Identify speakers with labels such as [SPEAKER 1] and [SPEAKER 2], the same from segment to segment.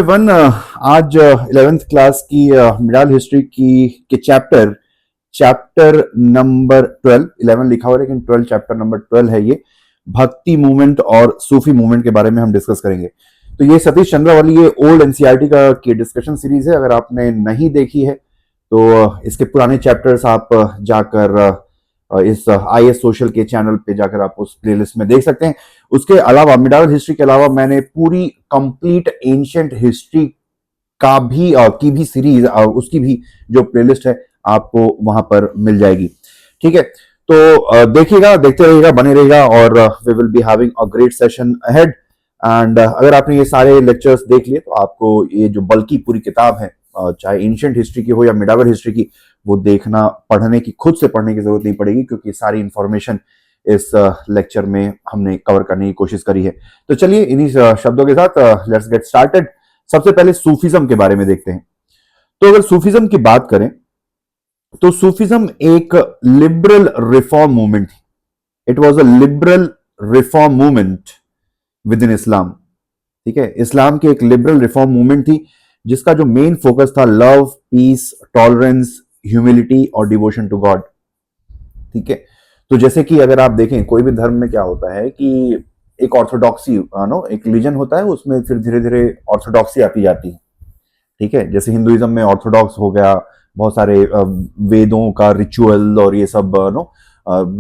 [SPEAKER 1] One आज 11th class की मिडाल history की के चैप्टर नंबर 12 11 लिखा हुआ है लेकिन 12 चैप्टर नंबर 12 है ये। भक्ति मूवमेंट और सूफी मूवमेंट के बारे में हम डिस्कस करेंगे। तो ये सतीश चंद्रा वाली ये ओल्ड एनसीईआरटी का की डिस्कशन सीरीज है। अगर आपने नहीं देखी है तो इसके पुराने चैप्टर्स आप जाकर इस आईएस सोशल के चैनल पे जाकर आप उस प्लेलिस्ट में देख सकते हैं। उसके अलावा मिडाल हिस्ट्री के अलावा मैंने पूरी कंप्लीट एंशिएंट हिस्ट्री का भी की भी सीरीज उसकी भी जो प्लेलिस्ट है आपको वहां पर मिल जाएगी। ठीक है, तो देखिएगा, देखते रहिएगा, बने रहिएगा और we will be having a great session ahead. And अगर आपने ये सारे लेक्चर्स देख लिए तो आपको ये जो बल्कि पूरी किताब है चाहे एंशिएंट हिस्ट्री की हो या मिडावल हिस्ट्री की, वो देखना पढ़ने की खुद से पढ़ने की जरूरत नहीं पड़ेगी क्योंकि सारी इंफॉर्मेशन इस लेक्चर में हमने कवर करने की कोशिश करी है। तो चलिए इन्हीं शब्दों के साथ लेट्स गेट स्टार्टेड। सबसे पहले सूफिज्म के बारे में देखते हैं। तो अगर सूफिज्म की बात करें तो सूफिज्म एक लिबरल रिफॉर्म मूवमेंट थी। It was a liberal reform movement within Islam. ठीक है, इस्लाम की एक लिबरल रिफॉर्म मूवमेंट थी जिसका जो मेन फोकस था लव, पीस, टॉलरेंस, ह्यूमिलिटी और डिवोशन टू गॉड। ठीक है, तो जैसे कि अगर आप देखें कोई भी धर्म में क्या होता है कि एक ऑर्थोडॉक्सी एक रिलीजन होता है, उसमें फिर धीरे धीरे ऑर्थोडॉक्सी आती जाती है। ठीक है, जैसे हिंदुइज्म में ऑर्थोडॉक्स हो गया, बहुत सारे वेदों का रिचुअल और ये सब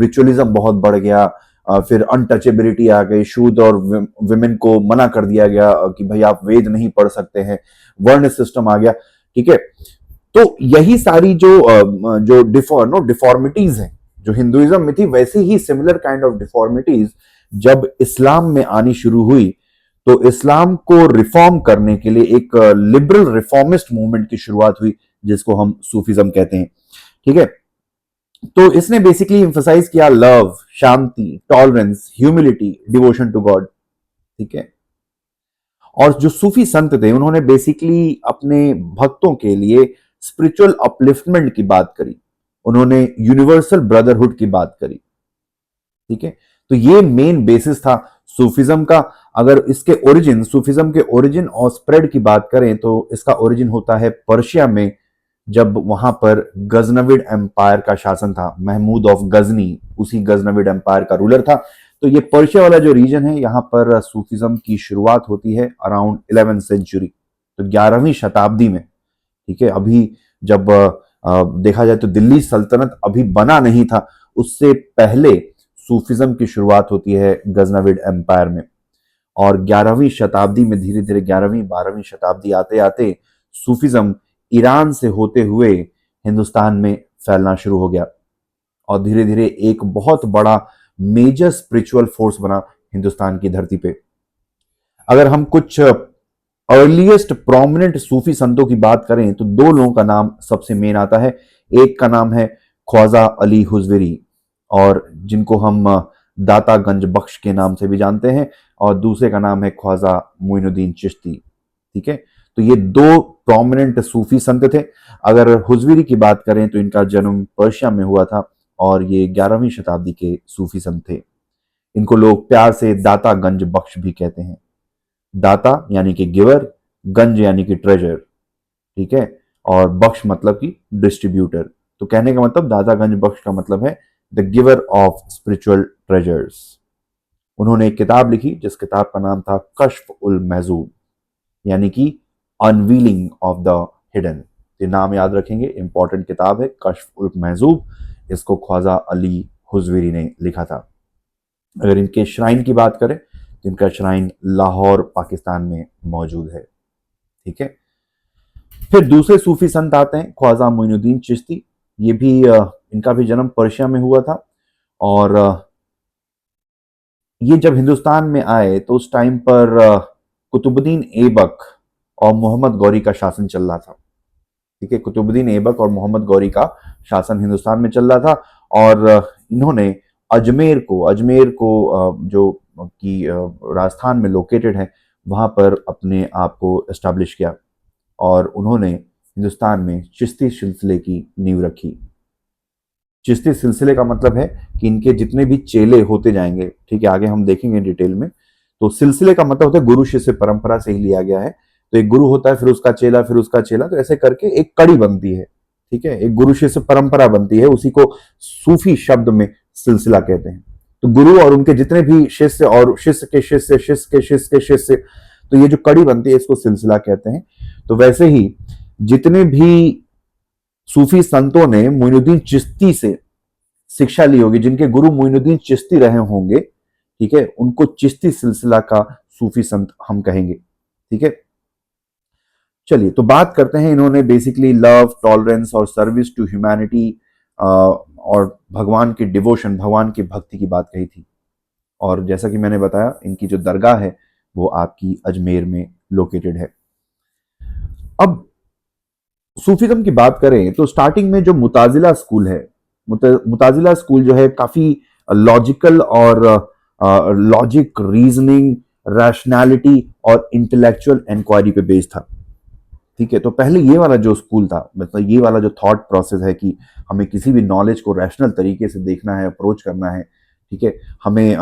[SPEAKER 1] रिचुअलिज्म बहुत बढ़ गया। फिर अनटचेबिलिटी आ गई, शूद्र और विमेन को मना कर दिया गया कि भाई आप वेद नहीं पढ़ सकते हैं, वर्ण सिस्टम आ गया। ठीक है, तो यही सारी जो डिफॉर्मिटीज हैं जो हिंदुइज्म में थी, वैसे ही सिमिलर काइंड ऑफ डिफॉर्मिटीज जब इस्लाम में आनी शुरू हुई तो इस्लाम को रिफॉर्म करने के लिए एक लिबरल रिफॉर्मिस्ट मूवमेंट की शुरुआत हुई जिसको हम सूफिज्म कहते हैं। ठीक है, तो इसने बेसिकली एम्फसाइज किया लव, शांति, tolerance, humility, devotion to God. ठीक है, और जो सूफी संत थे उन्होंने बेसिकली अपने भक्तों के लिए स्पिरिचुअल अपलिफ्टमेंट की बात करी, उन्होंने यूनिवर्सल ब्रदरहुड की बात करी। ठीक है, तो ये मेन बेसिस था सूफिज्म का। अगर इसके ओरिजिन, सूफिज्म के ओरिजिन और स्प्रेड की बात करें तो इसका ओरिजिन होता है पर्शिया में, जब वहां पर गजनविड एम्पायर का शासन था। महमूद ऑफ गजनी उसी गजनविड एम्पायर का रूलर था। तो ये पर्शिया वाला जो रीजन है, यहाँ पर सूफिज्म की शुरुआत होती है अराउंड 11th सेंचुरी, तो 11वीं शताब्दी में। ठीक है, अभी जब देखा जाए तो दिल्ली सल्तनत अभी बना नहीं था, उससे पहले सूफिज्म की शुरुआत होती है गजनविड एम्पायर में। और 11वीं शताब्दी में धीरे धीरे 11वीं 12वीं शताब्दी आते आते सूफिज्म ईरान से होते हुए हिंदुस्तान में फैलना शुरू हो गया और धीरे धीरे एक बहुत बड़ा मेजर स्पिरिचुअल फोर्स बना हिंदुस्तान की धरती पे। अगर हम कुछ अर्लीस्ट प्रोमिनेंट सूफी संतों की बात करें तो दो लोगों का नाम सबसे मेन आता है। एक का नाम है ख्वाजा अली हुजविरी, और जिनको हम दाता गंज बख्श के नाम से भी जानते हैं, और दूसरे का नाम है ख्वाजा मोइनुद्दीन चिश्ती। ठीक है, तो ये दो प्रोमिनेंट सूफी संत थे। अगर हुजविरी की बात करें तो इनका जन्म पर्शिया में हुआ था और ये 11वीं शताब्दी के सूफी संत थे। इनको लोग प्यार से दाता गंज बख्श भी कहते हैं। दाता यानी कि गिवर, गंज यानी कि ट्रेजर। ठीक है, और बख्श मतलब कि डिस्ट्रीब्यूटर। तो कहने का मतलब दाता गंज बख्श का मतलब है the giver of spiritual treasures. उन्होंने एक किताब लिखी जिस किताब का नाम था कश्फ उल महजूब, यानी कि अनवीलिंग ऑफ द हिडन। ये नाम याद रखेंगे, इंपॉर्टेंट किताब है कश्फ उल महजूब। इसको ख्वाजा अली हुजविरी ने लिखा था। अगर इनके श्राइन की बात करें तो इनका श्राइन लाहौर पाकिस्तान में मौजूद है। ठीक है, फिर दूसरे सूफी संत आते हैं ख्वाजा मोइनुद्दीन चिश्ती। ये भी इनका भी जन्म पर्शिया में हुआ था और ये जब हिंदुस्तान में आए तो उस टाइम पर कुतुबुद्दीन ऐबक और मोहम्मद गौरी का शासन चल रहा था। ठीक है, कुतुबुद्दीन ऐबक और मोहम्मद गौरी का शासन हिंदुस्तान में चल रहा था और इन्होंने अजमेर को जो कि राजस्थान में लोकेटेड है, वहां पर अपने आप को एस्टैब्लिश किया और उन्होंने हिंदुस्तान में चिश्ती सिलसिले की नींव रखी। चिश्ती सिलसिले का मतलब है कि इनके जितने भी चेले होते जाएंगे, ठीक है, आगे हम देखेंगे डिटेल में। तो सिलसिले का मतलब होता है गुरु शिष्य परंपरा से ही लिया गया है। तो एक गुरु होता है, फिर उसका चेला, फिर उसका चेला, तो ऐसे करके एक कड़ी बनती है। ठीक है, एक गुरु शिष्य परंपरा बनती है, उसी को सूफी शब्द में सिलसिला कहते हैं। तो गुरु और उनके जितने भी शिष्य और शिष्य के शिष्य, शिष्य के शिष्य के शिष्य, तो ये जो कड़ी बनती है इसको सिलसिला कहते हैं। तो वैसे ही जितने भी सूफी संतों ने मोइनुद्दीन चिश्ती से शिक्षा ली होगी, जिनके गुरु मोइनुद्दीन चिश्ती रहे होंगे, ठीक है, उनको चिश्ती सिलसिला का सूफी संत हम कहेंगे। ठीक है, चलिए तो बात करते हैं। इन्होंने बेसिकली लव, टॉलरेंस और सर्विस टू ह्यूमैनिटी और भगवान की डिवोशन, भगवान की भक्ति की बात कही थी। और जैसा कि मैंने बताया, इनकी जो दरगाह है वो आपकी अजमेर में लोकेटेड है। अब सूफीज्म की बात करें तो स्टार्टिंग में जो मुताजिला स्कूल है, मुताजिला स्कूल जो है काफी लॉजिकल और लॉजिक, रीजनिंग, रैशनैलिटी और इंटेलेक्चुअल इंक्वायरी पे बेस्ड था। ठीक है, तो पहले ये वाला जो स्कूल था, मतलब ये वाला जो थॉट प्रोसेस है कि हमें किसी भी नॉलेज को रैशनल तरीके से देखना है, अप्रोच करना है। ठीक है, हमें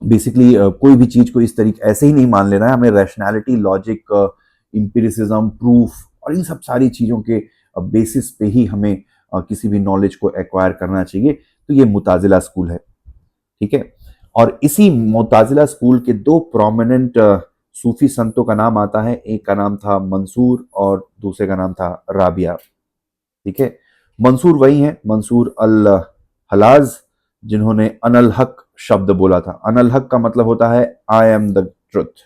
[SPEAKER 1] बेसिकली कोई भी चीज को इस तरीके ऐसे ही नहीं मान लेना है, हमें रैशनैलिटी, लॉजिक, इंपिरिसिज्म, प्रूफ और इन सब सारी चीजों के बेसिस पे ही हमें किसी भी नॉलेज को एक्वायर करना चाहिए। तो ये मुताजिला स्कूल है। ठीक है, और इसी मुताजिला स्कूल के दो प्रोमिनेंट सूफी संतों का नाम आता है। एक का नाम था मंसूर और दूसरे का नाम था राबिया। ठीक है, मंसूर वही है, मंसूर अल हलाज, जिन्होंने अनल हक शब्द बोला था। अनल हक का मतलब होता है I am the truth,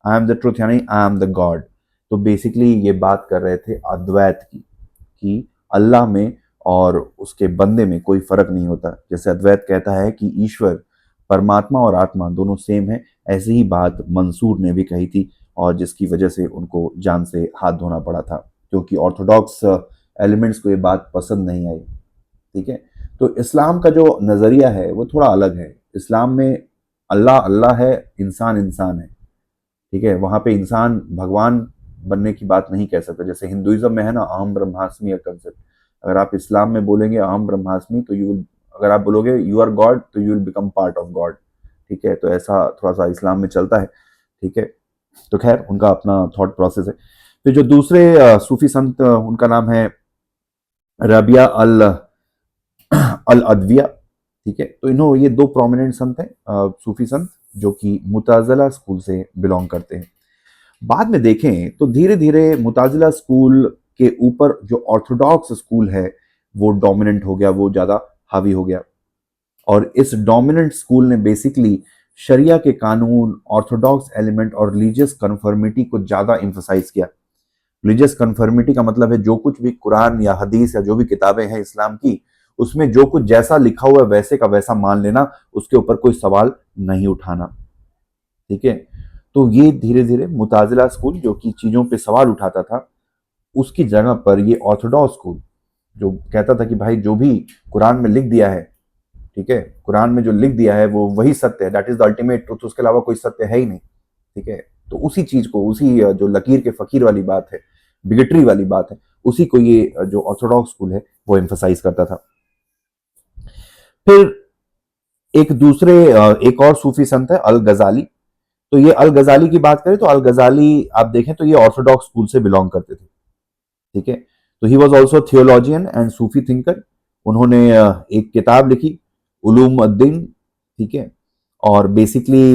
[SPEAKER 1] I am the truth यानी आई एम द गॉड। तो बेसिकली ये बात कर रहे थे अद्वैत की, कि अल्लाह में और उसके बंदे में कोई फर्क नहीं होता। जैसे अद्वैत कहता है कि ईश्वर, परमात्मा और आत्मा दोनों सेम है, ऐसी ही बात मंसूर ने भी कही थी, और जिसकी वजह से उनको जान से हाथ धोना पड़ा था, क्योंकि ऑर्थोडॉक्स एलिमेंट्स को ये बात पसंद नहीं आई। ठीक है, तो इस्लाम का जो नज़रिया है वो थोड़ा अलग है। इस्लाम में अल्लाह अल्लाह है, इंसान इंसान है। ठीक है, वहां पे इंसान भगवान बनने की बात नहीं कह सकते। जैसे हिंदुइज्म में है ना अहम ब्रह्मास्मि का कंसेप्ट, अगर आप इस्लाम में बोलेंगे अहम ब्रह्मास्मि तो यू, अगर आप बोलोगे यू आर गॉड तो you will become part of God. ठीक है, तो ऐसा थोड़ा सा इस्लाम में चलता है। ठीक है, तो खैर उनका अपना थॉट प्रोसेस है। फिर जो दूसरे सूफी संत, उनका नाम है रबिया अल अल अदविया। ठीक है, तो इन्हों ये दो प्रोमिनेंट संत हैं, सूफी संत, जो कि मुताजिला स्कूल से बिलोंग करते हैं। बाद में देखें तो धीरे धीरे मुताजिला स्कूल के ऊपर जो ऑर्थोडॉक्स स्कूल है वो डोमिनेंट हो गया, वो ज्यादा हावी हो गया। और इस डोमिनेंट स्कूल ने बेसिकली शरिया के कानून, ऑर्थोडॉक्स एलिमेंट और रिलीजियस कन्फर्मिटी को ज्यादा इम्फोसाइज किया। रिलीजियस कन्फर्मिटी का मतलब है जो कुछ भी कुरान या हदीस या जो भी किताबें हैं इस्लाम की, उसमें जो कुछ जैसा लिखा हुआ है वैसे का वैसा मान लेना, उसके ऊपर कोई सवाल नहीं उठाना। ठीक है, तो ये धीरे धीरे मुताजिला स्कूल जो कि चीजों पे सवाल उठाता था, उसकी जगह पर ये ऑर्थोडॉक्स स्कूल जो कहता था कि भाई जो भी कुरान में लिख दिया है, ठीक है, कुरान में जो लिख दिया है वो वही सत्य है, that is the ultimate truth, उसके अलावा कोई सत्य है ही नहीं। ठीक है, तो उसी चीज को, उसी जो लकीर के फकीर वाली बात है, बिगटरी वाली बात है, उसी को ये जो ऑर्थोडॉक्स स्कूल है वो एम्फसाइज करता था। फिर एक दूसरे एक और सूफी संत है अल गजाली। तो ये अल गजाली की बात करें तो अल गजाली आप देखें तो ये ऑर्थोडॉक्स स्कूल से बिलोंग करते थे। ठीक है, तो he was also theologian and Sufi thinker. उन्होंने एक किताब लिखी, उलूम अद्दीन। ठीक है, और बेसिकली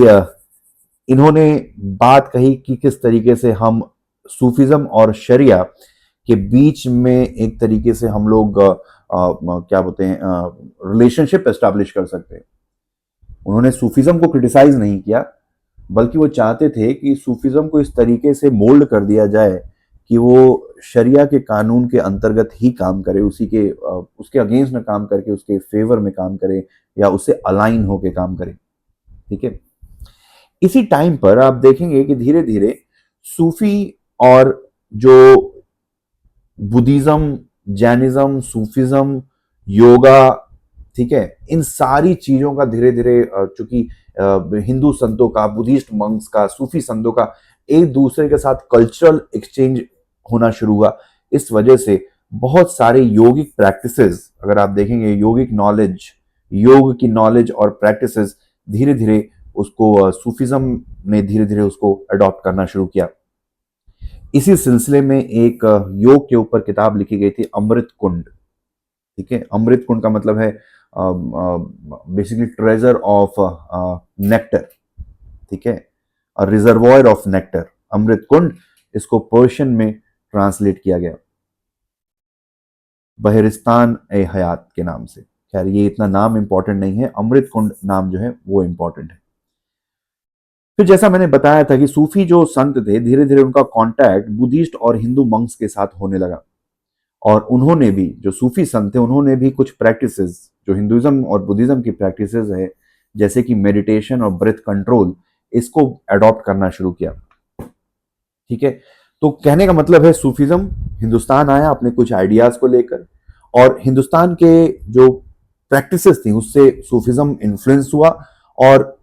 [SPEAKER 1] इन्होंने बात कही कि किस तरीके से हम सूफिज्म और शरिया के बीच में एक तरीके से हम लोग क्या बोलते हैं रिलेशनशिप एस्टैब्लिश कर सकते हैं। उन्होंने सूफिज्म को क्रिटिसाइज नहीं किया, बल्कि वो चाहते थे कि सूफिज्म को इस तरीके से मोल्ड कर दिया जाए कि वो शरिया के कानून के अंतर्गत ही काम करे, उसी के उसके अगेंस्ट में काम करके उसके फेवर में काम करे या उससे अलाइन होके काम करे। ठीक है, इसी टाइम पर आप देखेंगे कि धीरे धीरे सूफी और जो बुद्धिज्म, जैनिज्म, सूफिज्म, योगा, ठीक है, इन सारी चीजों का धीरे धीरे, चूंकि हिंदू संतों का, बुद्धिस्ट मंक्स का, सूफी संतों का एक दूसरे के साथ कल्चरल एक्सचेंज होना शुरू हुआ। इस वजह से बहुत सारे योगिक प्रैक्टिसेस, अगर आप देखेंगे योगिक नॉलेज, योग की नॉलेज और प्रैक्टिसेस धीरे धीरे उसको सूफिज्म ने धीरे धीरे उसको अडॉप्ट करना शुरू किया। इसी सिलसिले में एक योग के ऊपर किताब लिखी गई थी, अमृत कुंड। ठीक है, अमृत कुंड का मतलब है बेसिकली ट्रेजर ऑफ नेक्टर। ठीक है, रिजर्वॉयर ऑफ नेक्टर, अमृत कुंड, इसको पर्शियन में ट्रांसलेट किया गया बहरिस्तान ए हयात के नाम से। खैर ये इतना नाम इंपॉर्टेंट नहीं है, अमृत कुंड नाम जो है वो इंपॉर्टेंट है। फिर जैसा मैंने बताया था कि सूफी जो संत थे, धीरे धीरे उनका कांटेक्ट बुद्धिस्ट और हिंदू मंक्स के साथ होने लगा, और उन्होंने भी, जो सूफी संत थे, उन्होंने भी कुछ प्रैक्टिसेस जो हिंदुइज्म और बुद्धिज्म की प्रैक्टिसेस है, जैसे कि मेडिटेशन और ब्रेथ कंट्रोल, इसको अडॉप्ट करना शुरू किया। ठीक है, तो कहने का मतलब है सूफीज्म हिंदुस्तान आया अपने कुछ आइडियाज को लेकर, और हिंदुस्तान के जो प्रैक्टिसेस थी उससे सूफीज्म इन्फ्लुएंस हुआ, और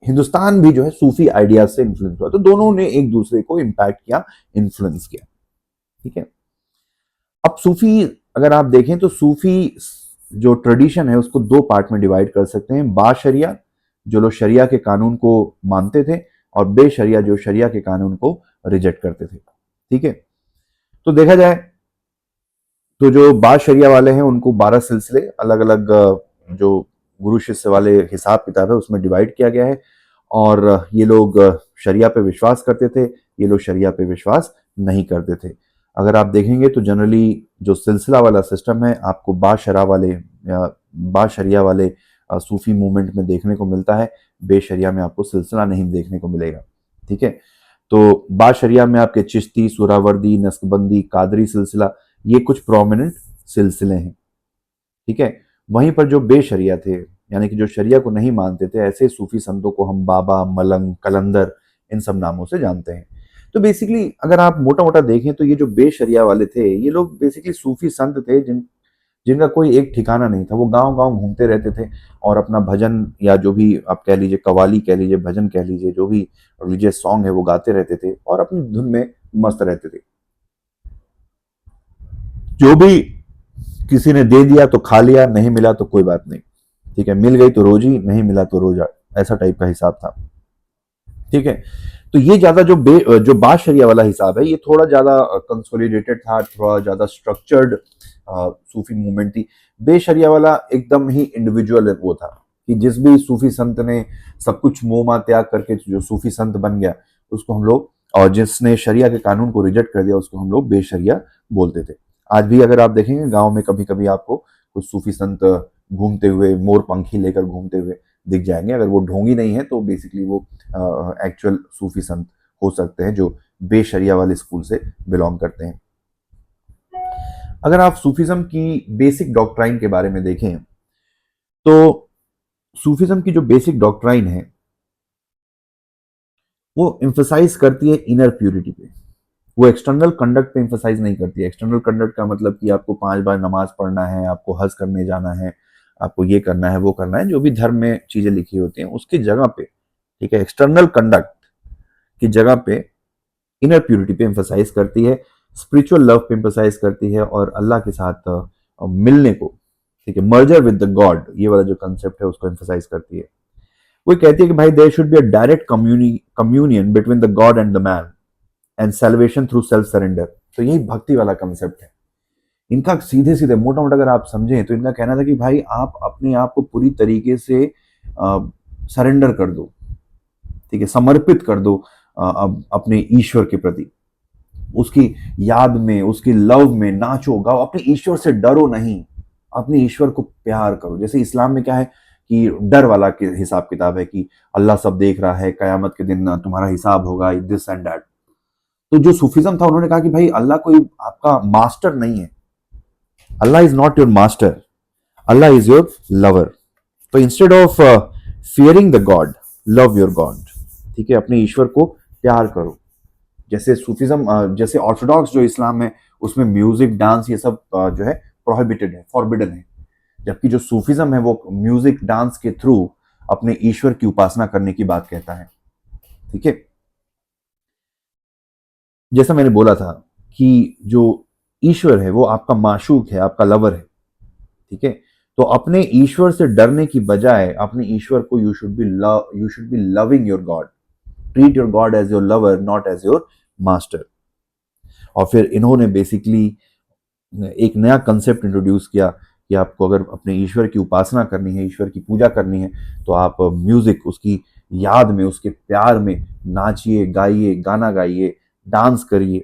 [SPEAKER 1] हिंदुस्तान भी जो है सूफी आइडियाज से इन्फ्लुएंस हुआ। तो दोनों ने एक दूसरे को इंपैक्ट किया, इन्फ्लुएंस किया। ठीक है, अब सूफी अगर आप देखें तो सूफी जो ट्रेडिशन है उसको दो पार्ट में डिवाइड कर सकते हैं। बाशरिया, जो लोग शरिया के कानून को मानते थे, और बेशरिया, जो शरिया के कानून को रिजेक्ट करते थे। ठीक है, तो देखा जाए तो जो बाशरिया वाले हैं उनको 12 सिलसिले, अलग अलग जो गुरु शिष्य वाले हिसाब किताब है उसमें डिवाइड किया गया है, और ये लोग शरिया पे विश्वास करते थे, ये लोग शरिया पे विश्वास नहीं करते थे। अगर आप देखेंगे तो जनरली जो सिलसिला वाला सिस्टम है आपको बाशरा वाले या बाशरिया वाले सूफी मूवमेंट में देखने को मिलता है, बेशरिया में आपको सिलसिला नहीं देखने को मिलेगा। ठीक है, तो बाशरिया में आपके चिश्ती, सुरावर्दी, नस्कबंदी, कादरी सिलसिला, ये कुछ प्रोमिनेंट सिलसिले हैं। ठीक है, वहीं पर जो बेशरिया थे, यानी कि जो शरिया को नहीं मानते थे, ऐसे सूफी संतों को हम बाबा, मलंग, कलंदर, इन सब नामों से जानते हैं। तो बेसिकली अगर आप मोटा मोटा देखें तो ये जो बेशरिया वाले थे, ये लोग बेसिकली सूफी संत थे जिनका कोई एक ठिकाना नहीं था। वो गांव गांव घूमते रहते थे और अपना भजन, या जो भी आप कह लीजिए, कवाली कह लीजिए, भजन कह लीजिए, जो भी रिलीजियस सॉन्ग है वो गाते रहते थे और अपनी धुन में मस्त रहते थे। जो भी किसी ने दे दिया तो खा लिया, नहीं मिला तो कोई बात नहीं। ठीक है, मिल गई तो रोजी, नहीं मिला तो रोजा, ऐसा टाइप का हिसाब था। ठीक है, तो ये ज्यादा जो बाशरिया वाला हिसाब है, ये थोड़ा ज्यादा कंसोलिडेटेड था, थोड़ा ज्यादा स्ट्रक्चर्ड सूफी मूवमेंट थी। बेशरिया वाला एकदम ही इंडिविजुअल वो था, कि जिस भी सूफी संत ने सब कुछ मोह माह त्याग करके जो सूफी संत बन गया उसको हम लोग, और जिसने शरिया के कानून को रिजेक्ट कर दिया उसको हम लोग बेशरिया बोलते थे। आज भी अगर आप देखेंगे गांव में कभी कभी आपको कुछ सूफी संत घूमते हुए, मोर पंखी लेकर घूमते हुए दिख जाएंगे। अगर वो ढोंगी नहीं है तो बेसिकली वो एक्चुअल सूफी संत हो सकते हैं, जो बेशरिया वाले स्कूल से बिलोंग करते हैं। अगर आप सूफीज्म की बेसिक डॉक्ट्राइन के बारे में देखें तो सूफीज्म की जो बेसिक डॉक्ट्राइन है वो एम्फसाइज करती है इनर प्यूरिटी पे। वो एक्सटर्नल कंडक्ट पे एम्फसाइज नहीं करती है। एक्सटर्नल कंडक्ट का मतलब कि आपको 5 बार नमाज पढ़ना है, आपको हज करने जाना है, आपको ये करना है, वो करना है, जो भी धर्म में चीजें लिखी होती हैं उसकी जगह पे, ठीक है, एक्सटर्नल कंडक्ट की जगह पे इनर प्यूरिटी पे एम्फसाइज करती है, स्पिरिचुअल लव पे एम्फसाइज करती है, और अल्लाह के साथ मिलने को, ठीक है, मर्जर विद द गॉड, ये वाला जो कंसेप्ट है उसको एम्फसाइज करती है। वो कहती है कि भाई there should be a direct communion between the God and the man and salvation through self surrender. तो यही भक्ति वाला कंसेप्ट है इनका। सीधे सीधे मोटा मोटा अगर आप समझें तो इनका कहना था कि भाई आप अपने आप को पूरी तरीके से सरेंडर कर दो, ठीक है, समर्पित कर दो अपने ईश्वर के प्रति, उसकी याद में, उसकी लव में नाचो गाओ, अपने ईश्वर से डरो नहीं, अपने ईश्वर को प्यार करो। जैसे इस्लाम में क्या है कि डर वाला हिसाब किताब है कि अल्लाह सब देख रहा है, कयामत के दिन तुम्हारा हिसाब होगा, दिस एंड दैट। तो जो सूफिज्म था उन्होंने कहा कि भाई अल्लाह कोई आपका मास्टर नहीं है, Allah is not your master, Allah is your lover. तो instead of fearing the god, love your God, ठीक है, अपने ईश्वर को प्यार करो। जैसे सूफिज्म, जैसे ऑर्थोडॉक्स जो इस्लाम है उसमें म्यूजिक, डांस, ये सब जो है प्रोहिबिटेड है, फॉरबिडन है, जबकि जो सूफिज्म है वो म्यूजिक, डांस के थ्रू अपने ईश्वर की उपासना करने की बात कहता है। ठीक है, जैसा मैंने बोला था कि जो ईश्वर है वो आपका माशूक है, आपका लवर है। ठीक है, तो अपने ईश्वर से डरने की बजाय अपने ईश्वर को you should be loving your God, treat your God as your lover, not as your master. और फिर इन्होंने बेसिकली एक नया कंसेप्ट इंट्रोड्यूस किया कि आपको अगर अपने ईश्वर की उपासना करनी है, ईश्वर की पूजा करनी है, तो आप म्यूजिक, उसकी याद में, उसके प्यार में नाचिए, गाइए, गाना गाइए, डांस करिए।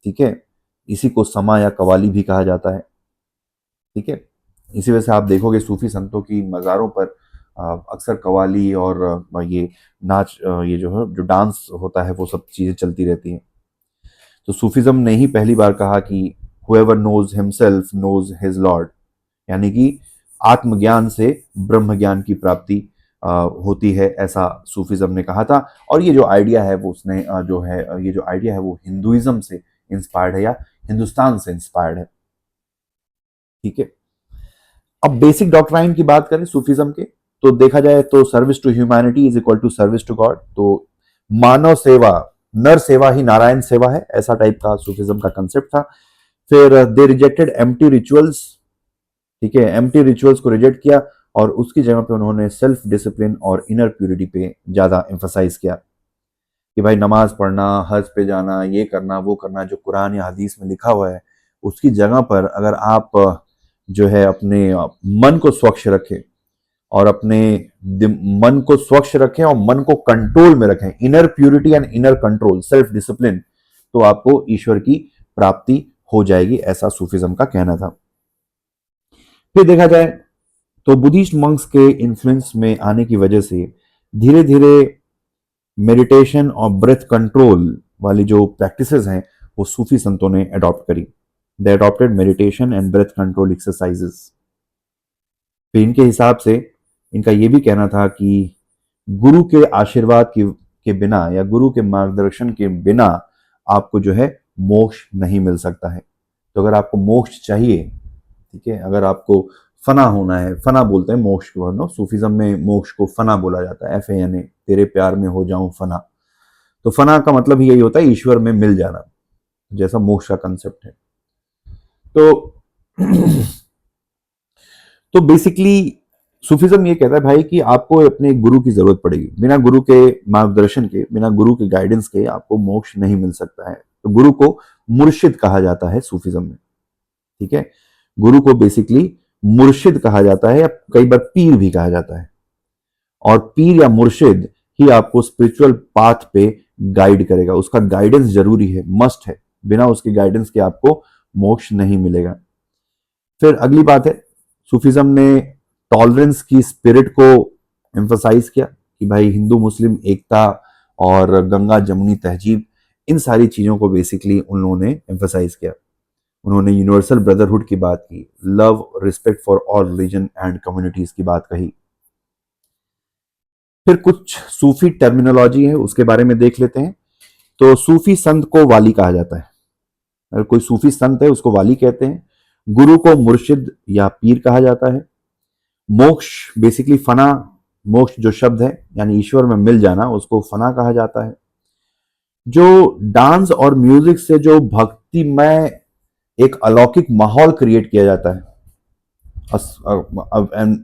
[SPEAKER 1] ठीक है, इसी को समा या कवाली भी कहा जाता है। ठीक है, इसी वजह से आप देखोगे सूफी संतों की मज़ारों पर अक्सर कवाली और ये नाच, ये जो है, जो डांस होता है, वो सब चीज़ें चलती रहती हैं। तो सूफिज्म ने ही पहली बार कहा कि whoever knows himself knows his lord, यानी कि आत्मज्ञान से ब्रह्म ज्ञान की प्राप्ति होती है, ऐसा सूफिज्म ने कहा था। और ये जो आइडिया है वो उसने जो है, ये जो आइडिया है वो हिंदुइज्म से इंस्पायर्ड है या हिंदुस्तान से इंस्पायर्ड है। ठीक है, अब बेसिक डॉक्ट्राइन की बात करें सूफिज्म के, तो देखा जाए तो service to humanity is equal to service to God. तो मानव सेवा, नर सेवा ही नारायण सेवा है, ऐसा टाइप का सूफिज्म का कंसेप्ट था। फिर दे रिजेक्टेड एम्प्टी रिचुअल्स। ठीक है, एम्प्टी रिचुअल्स को रिजेक्ट किया और उसकी जगह पे उन्होंने सेल्फ डिसिप्लिन और इनर प्यूरिटी पे ज्यादा एम्फसाइज किया कि भाई नमाज पढ़ना, हज पे जाना, ये करना, वो करना, जो कुरान या हदीस में लिखा हुआ है, उसकी जगह पर अगर आप जो है अपने मन को स्वच्छ रखें और अपने मन को स्वच्छ रखें और मन को कंट्रोल में रखें, inner purity and inner control, self discipline, तो आपको ईश्वर की प्राप्ति हो जाएगी, ऐसा सूफिज्म का कहना था। फिर देखा जाए तो बुद्धिस्ट मंक्स के इन्फ्लुएंस में आने की वजह से धीरे धीरे मेडिटेशन और ब्रेथ कंट्रोल वाली जो प्रैक्टिसेस हैं वो सूफी संतों ने अडॉप्ट करी। They adopted meditation and breath control exercises. फिर इनके हिसाब से इनका ये भी कहना था कि गुरु के आशीर्वाद के बिना या गुरु के मार्गदर्शन के बिना आपको जो है मोक्ष नहीं मिल सकता है। तो अगर आपको मोक्ष चाहिए, ठीक है, अगर आपको फना होना है, फना बोलते हैं मोक्ष को, नो सूफिज्म में मोक्ष को फना बोला जाता है, FANA, तेरे प्यार में हो जाऊं फना। तो फना का मतलब यही होता है ईश्वर में मिल जाना, जैसा मोक्ष का कंसेप्ट है। तो तो बेसिकली सूफिज्म ये कहता है भाई कि आपको अपने गुरु की जरूरत पड़ेगी, बिना गुरु के मार्गदर्शन के, बिना गुरु के गाइडेंस के आपको मोक्ष नहीं मिल सकता है। तो गुरु को मुर्शिद कहा जाता है सूफिज्म में। ठीक है, गुरु को बेसिकली मुर्शिद कहा जाता है या कई बार पीर भी कहा जाता है। और पीर या मुर्शिद ही आपको स्पिरिचुअल पाथ पे गाइड करेगा, उसका गाइडेंस जरूरी है, मस्ट है, बिना उसके गाइडेंस के आपको मोक्ष नहीं मिलेगा। फिर अगली बात है, सूफिज्म ने टॉलरेंस की स्पिरिट को एम्फसाइज किया कि भाई हिंदू मुस्लिम एकता और गंगा जमुनी तहजीब, इन सारी चीजों को बेसिकली उन लोगों ने एम्फसाइज किया। उन्होंने यूनिवर्सल ब्रदरहुड की बात की, love respect for all religion and communities की बात कही। फिर कुछ सूफी टर्मिनोलॉजी है उसके बारे में देख लेते हैं। तो सूफी संत को वाली कहा जाता है, अगर कोई सूफी संत है उसको वाली कहते हैं। गुरु को मुर्शिद या पीर कहा जाता है। मोक्ष बेसिकली फना, मोक्ष जो शब्द है यानी ईश्वर में मिल जाना, उसको फना कहा जाता है। जो डांस और म्यूजिक से जो भक्तिमय एक अलौकिक माहौल क्रिएट किया जाता है,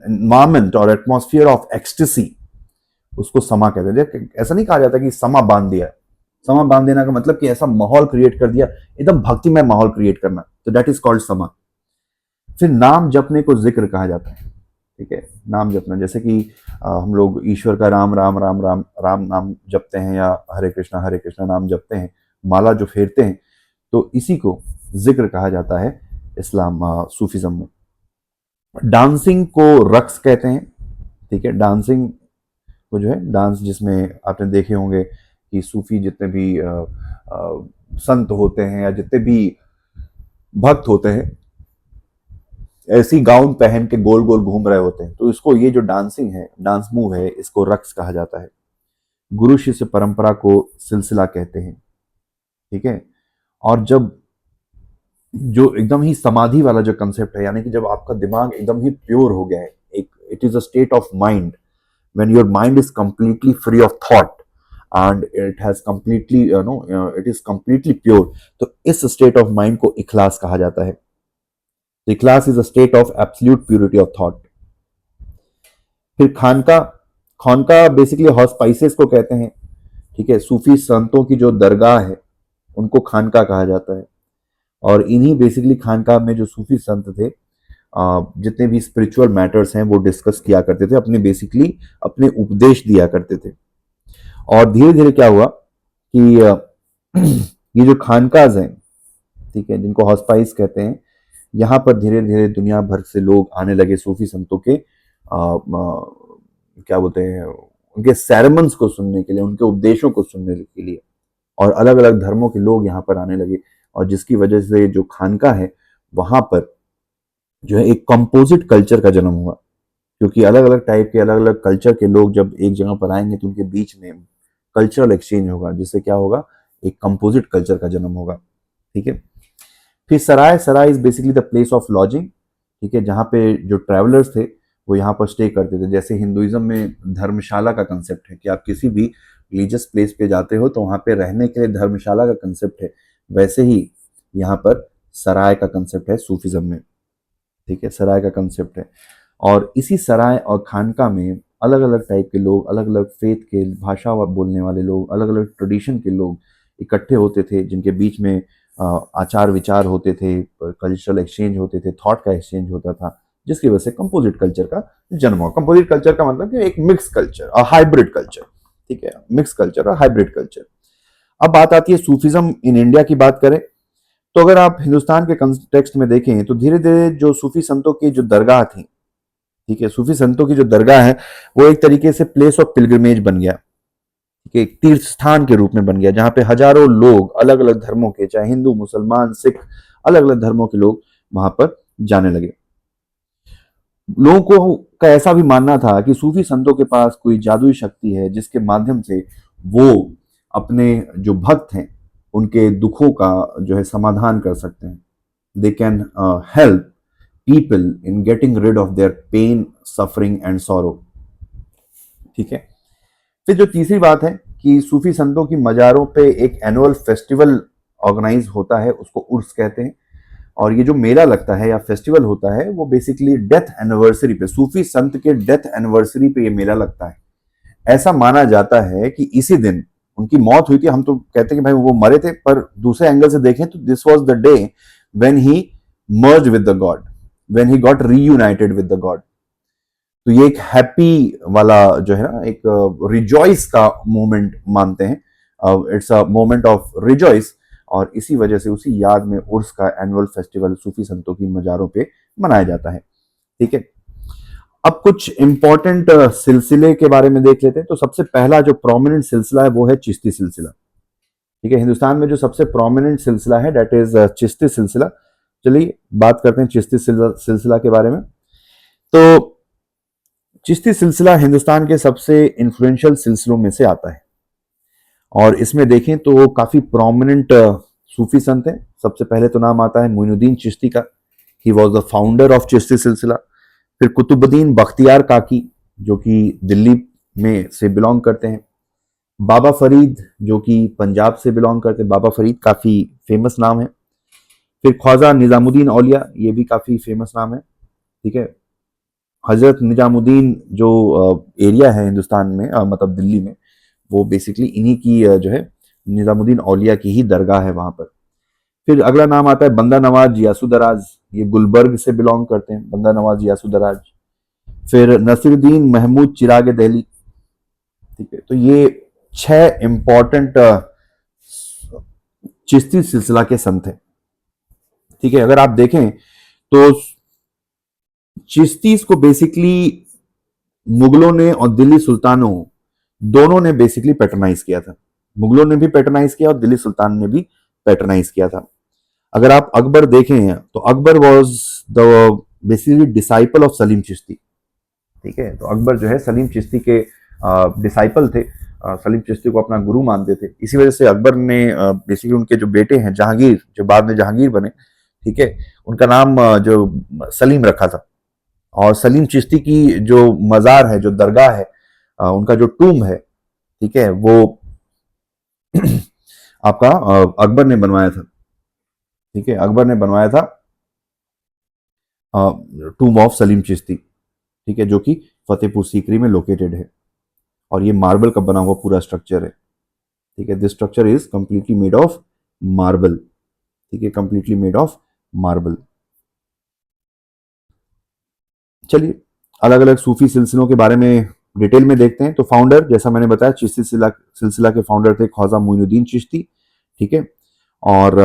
[SPEAKER 1] एनवायरमेंट और एटमॉस्फेयर ऑफ एक्सटेसी, उसको समा कहते हैं। ऐसा नहीं कहा जाता कि समा बांध दिया, समा बांध देना का मतलब कि ऐसा माहौल क्रिएट कर दिया, एकदम भक्तिमय माहौल क्रिएट करना, तो दैट इज कॉल्ड समा। फिर नाम जपने को जिक्र कहा जाता है। ठीक है, नाम जपना, जैसे कि हम लोग ईश्वर का राम राम राम राम राम नाम जपते हैं या हरे कृष्णा नाम जपते हैं, माला जो फेरते हैं, तो इसी को जिक्र कहा जाता है इस्लाम सूफिज्म में। डांसिंग को रक्स कहते हैं। ठीक है, डांसिंग को जो है, डांस जिसमें आपने देखे होंगे कि सूफी जितने भी संत होते हैं या जितने भी भक्त होते हैं, ऐसी गाउन पहन के गोल गोल घूम रहे होते हैं, तो इसको, ये जो डांसिंग है, डांस मूव है, इसको रक्स कहा जाता है। गुरु शिष्य परंपरा को सिलसिला कहते हैं। ठीक है, और जब जो एकदम ही समाधि वाला जो कंसेप्ट है, यानी कि जब आपका दिमाग एकदम ही प्योर हो गया है, एक it is a state of mind when your mind is completely free of thought and it has completely it is completely pure, तो इस स्टेट ऑफ माइंड को इखलास कहा जाता है। इखलास is a state of absolute purity of thought. फिर खानका, खानका बेसिकली हॉट स्पाइसेस को कहते हैं। ठीक है, सूफी संतों की जो दरगाह है उनको खानका कहा जाता है। और इन्हीं बेसिकली खानकाह में जो सूफी संत थे, जितने भी स्पिरिचुअल मैटर्स हैं वो डिस्कस किया करते थे, अपने बेसिकली अपने उपदेश दिया करते थे। और धीरे धीरे क्या हुआ कि ये जो खानकाज हैं, ठीक है, जिनको हॉस्पाइस कहते हैं, यहाँ पर धीरे धीरे दुनिया भर से लोग आने लगे सूफी संतों के क्या बोलते हैं, उनके सैरमन्स को सुनने के लिए, उनके उपदेशों को सुनने के लिए। और अलग अलग धर्मों के लोग यहाँ पर आने लगे, और जिसकी वजह से जो खानका है वहां पर जो है एक कंपोजिट कल्चर का जन्म हुआ। क्योंकि अलग अलग टाइप के, अलग अलग कल्चर के लोग जब एक जगह पर आएंगे तो उनके बीच में कल्चरल एक्सचेंज होगा, जिससे क्या होगा, एक कंपोजिट कल्चर का जन्म होगा। ठीक है। फिर सराय, सराय is basically the place of lodging. ठीक है, जहाँ पे जो ट्रैवलर्स थे वो यहाँ पर स्टे करते थे। जैसे हिंदुइज्म में धर्मशाला का कंसेप्ट है कि आप किसी भी रिलीजियस प्लेस पे जाते हो तो वहाँ पे रहने के लिए धर्मशाला का कंसेप्ट है, वैसे ही यहाँ पर सराय का कंसेप्ट है सूफीज्म में। ठीक है, सराय का कंसेप्ट है। और इसी सराय और खानका में अलग अलग टाइप के लोग, अलग अलग फेथ के, भाषा बोलने वाले लोग, अलग अलग ट्रेडिशन के लोग इकट्ठे होते थे, जिनके बीच में आचार विचार होते थे, कल्चरल एक्सचेंज होते थे, थॉट का एक्सचेंज होता था, जिसकी वजह से कंपोजिट कल्चर का जन्म हुआ। कंपोजिट कल्चर का मतलब कि एक मिक्स कल्चर और हाइब्रिड कल्चर। ठीक है, मिक्स कल्चर और हाइब्रिड कल्चर। अब बात आती है सूफीज्म इन इंडिया की बात करें तो अगर आप हिंदुस्तान के कंटेक्स्ट में देखें तो धीरे धीरे जो सूफी संतों की जो दरगाह थी, ठीक है, सूफी संतों की जो दरगाह है वो एक तरीके से प्लेस ऑफ पिलग्रिमेज बन गया, ठीक है, एक तीर्थ स्थान के रूप में बन गया, जहां पे हजारों लोग अलग अलग धर्मों के, चाहे हिंदू, मुसलमान, सिख, अलग अलग धर्मों के लोग वहां पर जाने लगे। लोगों को का ऐसा भी मानना था कि सूफी संतों के पास कोई जादुई शक्ति है जिसके माध्यम से वो अपने जो भक्त हैं उनके दुखों का जो है समाधान कर सकते हैं। They can help people in getting rid of their pain, suffering and sorrow। ठीक है। फिर जो तीसरी बात है कि सूफी संतों की मज़ारों पे एक एनुअल फेस्टिवल ऑर्गेनाइज होता है, उसको उर्स कहते हैं। और ये जो मेला लगता है या फेस्टिवल होता है वो बेसिकली डेथ एनिवर्सरी पे, सूफी संत के डेथ एनिवर्सरी पे ये मेला लगता है। ऐसा माना जाता है कि इसी दिन उनकी मौत हुई थी। हम तो कहते हैं कि भाई वो मरे थे, पर दूसरे एंगल से देखें तो this was the day when he merge with the God, when he got reunited with the God. तो ये एक हैप्पी वाला जो है ना, एक रिजॉइस का मोमेंट मानते हैं। It's a moment of rejoice, और इसी वजह से उसी याद में उर्स का एनुअल फेस्टिवल सूफी संतों की मज़ारों पे मनाया जाता है। ठीक है। अब कुछ इंपॉर्टेंट सिलसिले के बारे में देख लेते हैं। तो सबसे पहला जो प्रोमिनेंट सिलसिला है वो है चिश्ती सिलसिला। ठीक है, हिंदुस्तान में जो सबसे प्रोमिनेंट सिलसिला है दैट इज चिश्ती सिलसिला। चलिए बात करते हैं चिश्ती सिलसिला के बारे में। तो चिश्ती सिलसिला हिंदुस्तान के सबसे इन्फ्लुएंशियल सिलसिलों में से आता है, और इसमें देखें तो काफी प्रोमिनेंट सूफी संत हैं। सबसे पहले तो नाम आता है मोइनुद्दीन चिश्ती का, ही was the founder of Chishti सिलसिला। फिर कुतुबुद्दीन बख्तियार काकी जो कि दिल्ली में से बिलोंग करते हैं। बाबा फरीद जो कि पंजाब से बिलोंग करते हैं, बाबा फरीद काफी फेमस नाम है। फिर ख्वाजा निजामुद्दीन औलिया, ये भी काफी फेमस नाम है। ठीक है, हजरत निजामुद्दीन जो एरिया है हिंदुस्तान में, मतलब दिल्ली में, वो बेसिकली इन्हीं की जो है निजामुद्दीन औलिया की ही दरगाह है वहां पर। फिर अगला नाम आता है बंदा नवाज यासुदराज, ये गुलबर्ग से बिलोंग करते हैं, बंदा नवाज यासुदराज। फिर नसीरुद्दीन महमूद चिराग दहली। ठीक है, तो ये 6 इंपॉर्टेंट चिश्ती सिलसिला के संत हैं। ठीक है, अगर आप देखें तो चिश्तीस को बेसिकली मुगलों ने और दिल्ली सुल्तानों दोनों ने बेसिकली पैटर्नाइज किया था। मुगलों ने भी पैटर्नाइज किया और दिल्ली सुल्तान ने भी पैटर्नाइज किया था। अगर आप अकबर देखें तो Akbar was the basically disciple of Salim Chishti. ठीक है, तो अकबर जो है सलीम चिश्ती के डिसाइपल थे, सलीम चिश्ती को अपना गुरु मानते थे। इसी वजह से अकबर ने बेसिकली उनके जो बेटे हैं जहांगीर, जो बाद में जहांगीर बने, ठीक है, उनका नाम जो सलीम रखा था। और सलीम चिश्ती की जो मज़ार है, जो दरगाह है, उनका जो टूम है, ठीक है, वो आपका अकबर ने बनवाया था। ठीक है, अकबर ने बनवाया था टूम ऑफ सलीम चिश्ती, ठीक है, जो कि फतेहपुर सीकरी में लोकेटेड है। और ये मार्बल का बना हुआ पूरा स्ट्रक्चर है। ठीक है, this structure is completely made of marble. ठीक है, कंप्लीटली मेड ऑफ मार्बल। चलिए अलग अलग सूफी सिलसिलों के बारे में डिटेल में देखते हैं। तो फाउंडर, जैसा मैंने बताया, चिश्ती सिलसिला के फाउंडर थे ख्वाजा मोइनुद्दीन चिश्ती। ठीक है, और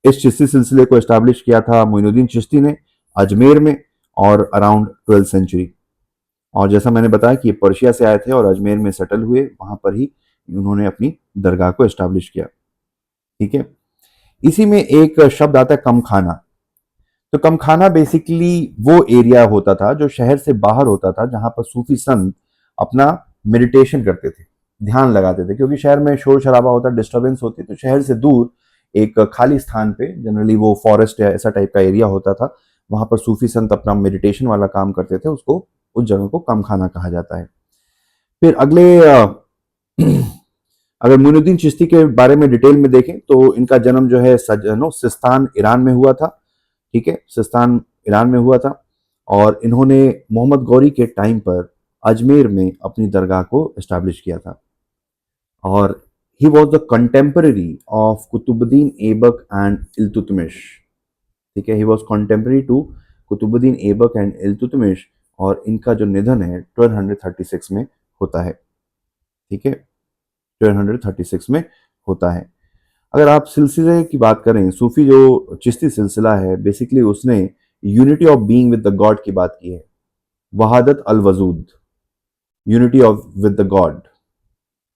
[SPEAKER 1] इस चिश्ती सिलसिले को एस्टैब्लिश किया था मोइनुद्दीन चिश्ती ने अजमेर में, और अराउंड 12th सेंचुरी। और जैसा मैंने बताया कि ये पर्शिया से आए थे और अजमेर में सेटल हुए, वहां पर ही उन्होंने अपनी दरगाह को एस्टैब्लिश किया। ठीक है, इसी में एक शब्द आता है कम खाना। तो कम खाना बेसिकली वो एरिया होता था जो शहर से बाहर होता था, जहां पर सूफी संत अपना मेडिटेशन करते थे, ध्यान लगाते थे, क्योंकि शहर में शोर शराबा होता, डिस्टर्बेंस होती, तो शहर से दूर एक खाली स्थान पे, जनरली वो फॉरेस्ट या ऐसा टाइप का एरिया होता था, वहां पर सूफी संत अपना मेडिटेशन वाला काम करते थे, उसको, उस जगह को कम खाना कहा जाता है। फिर अगले अगर मोइनुद्दीन चिश्ती के बारे में डिटेल में देखें तो इनका जन्म जो है सिस्तान ईरान में हुआ था। ठीक है, सिस्तान ईरान में हुआ था, और इन्होंने मोहम्मद गौरी के टाइम पर अजमेर में अपनी दरगाह को एस्टैब्लिश किया था। और he was the contemporary of Qutbuddin Aibak and Iltutmish. ठीक है, he was contemporary to Qutbuddin Aibak and Iltutmish, और इनका जो निधन है 1236 में होता है। ठीक है, 1236 में होता है। अगर आप सिलसिले की बात करें, सूफी जो चिश्ती सिलसिला है, बेसिकली उसने unity of being with the God की बात की है, वहादत अल वजूद, unity of with the God.